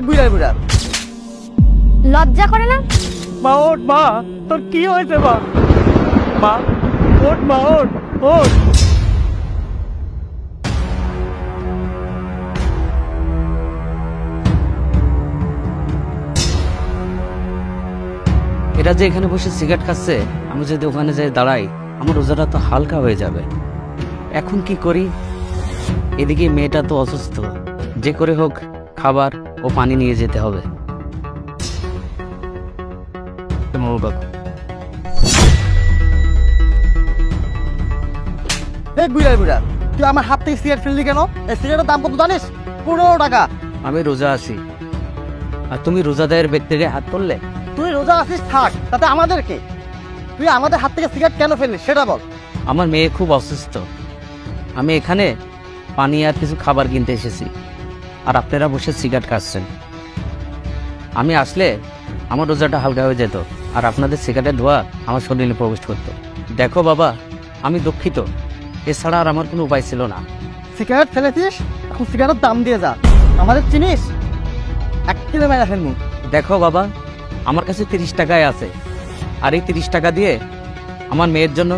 বুড়া বুড়া লজ্জা করে না? মা ওঠ মা, তোর কি হয়েছে মা? মা ওঠ মা, ওঠ ওঠ। এরা যে এখানে বসে সিগারেট খাচ্ছে, আমি যদি ওখানে যাই দাঁড়াই, আমার রোজাটা তো হালকা হয়ে যাবে। এখন কি করি? এদিকে মেয়েটা তো অসুস্থ, যে করে হোক খাবার ও পানি নিয়ে যেতে হবে। বুড়া বুড়া, তুই আমার হাত থেকে সিগারেট ফেললি কেন? এই সিগারেটের দাম কত জানিস? 15 টাকা। আমি রোজা আছি, আর তুমি রোজাদারের ব্যক্তিকে হাত তুললে। তুই রোজা আছিস থাক, তাতে আমাদের কি? তুই আমাদের হাত থেকে সিগারেট কেন ফেললি সেটা বল। আমার মেয়ে খুব অসুস্থ, আমি এখানে পানি আর কিছু খাবার কিনতে এসেছি, আর আপনারা বসে সিগারেট খাচ্ছেন। আমি আসলে আমার রোজাটা হালকা হয়ে যেত, আর আপনাদের সিগারেটের ধোঁয়া আমার শরীরে প্রবেশ করতো। দেখো বাবা, আমি দুঃখিত, এছাড়া আর আমার কোনো উপায় ছিল না। সিগারেট ফেলেছিস, এখন সিগারেটের দাম দিয়ে যা। আমাদের চিনিস? 1 কিলো মেরা ফেলবো। দেখো বাবা, আমার কাছে 30 টাকায় আছে, আর এই 30 টাকা দিয়ে আমার মেয়ের জন্য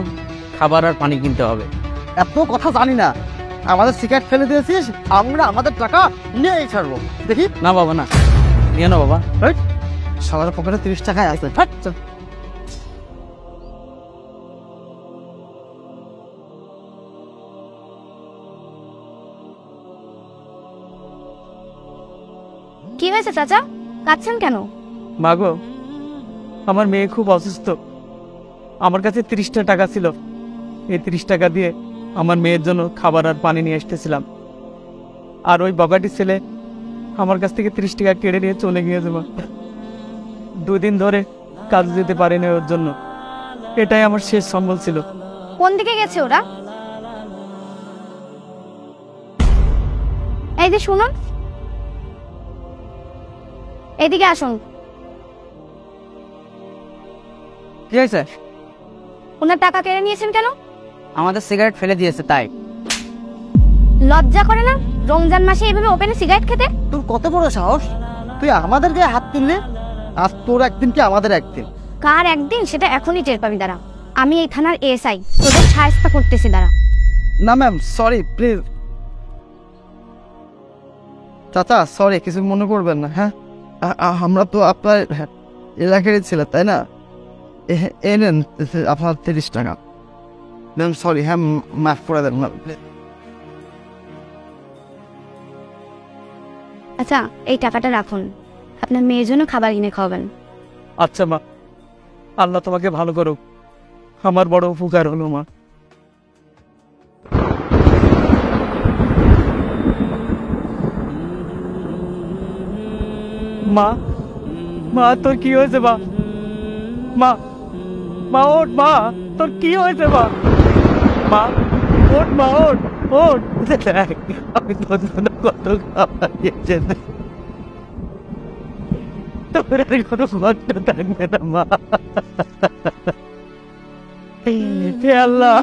খাবার আর পানি কিনতে হবে। এত কথা জানি না, আমাদের সিগারেট ফেলে দিয়েছিস, আমরা আমাদের টাকা নিয়েই ছাড়বো। দেখি। না বাবা না, নিয়ে না বাবা। সবার পকেটে 30 টাকায় আছে। ফাট চল। কি হয়েছে চাচা, কাঁদছেন কেন? মাগো, আমার মেয়ে খুব অসুস্থ, আমার কাছে 30টা টাকা ছিল। এই 30 টাকা দিয়ে আমার মেয়ের জন্য খাবার আর পানি নিয়ে আসতেছিলাম, আর ওই বাবাটি ছেলে আমার কাছ থেকে 30 টাকা কেড়ে নিয়ে চলে গিয়েছে। মা, 2 দিন ধরে কাজ যেতে পারেনি ওর জন্য, এটাই আমার শেষ সম্বল ছিল। কোন দিকে গেছে ওরা? এই যে শুনুন, এদিকে আসুন। কি হয়েছে? ওনার টাকা কেড়ে নিয়েছেন কেন? আমাদের সিগারেট ফেলে দিয়েছে তাই। লজ্জা করে না রমজান মাসে এইভাবে ওপেনে সিগারেট খেতে? তোর কত বড় সাহস, তুই আমাদের গায়ে হাত তুললি? আজ তোর একদিন কি আমাদের একদিন? কার একদিন সেটা এখনই টের পাবি। দাঁড়া, আমি এই থানার এসআই, তোদের সাহায্য করতেছি। দাঁড়া। না ম্যাম, সরি প্লিজ। চাচা সরি, কিছু মনে করবেন না। হ্যাঁ, আমরা তো আপনার এলাকারই ছিল তাই না? এ নেন আপনার 30 টাকা। ম্যাম সরি, হ্যাঁ মাফ করে দেন। আচ্ছা, এই টাকাটা রাখুন, আপনার মেয়ের জন্য খাবার কিনে খাওয়াবেন। আচ্ছা মা, আল্লাহ তোমাকে ভালো করুক, আমার বড় উপকার হলো মা। মা, মা তোর কি হয়েছে? মা, মা, মা ওঠ মা, তোর কি হয়েছে? মা, মা ওঠ মা, ওঠ ওঠ। আমি তোর জন্য কত খাবার দিয়েছি, তোর আর কোনো কষ্ট থাকবে না মা। হে আল্লাহ,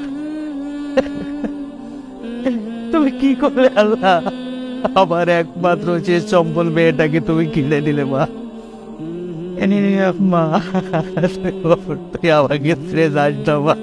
তুমি কি করলে আল্লাহ? আমার একমাত্র যে সম্বল মেয়েটাকে তুমি কিনে দিলে মা। মা তুই আমাকে ছেড়ে যাস না মা।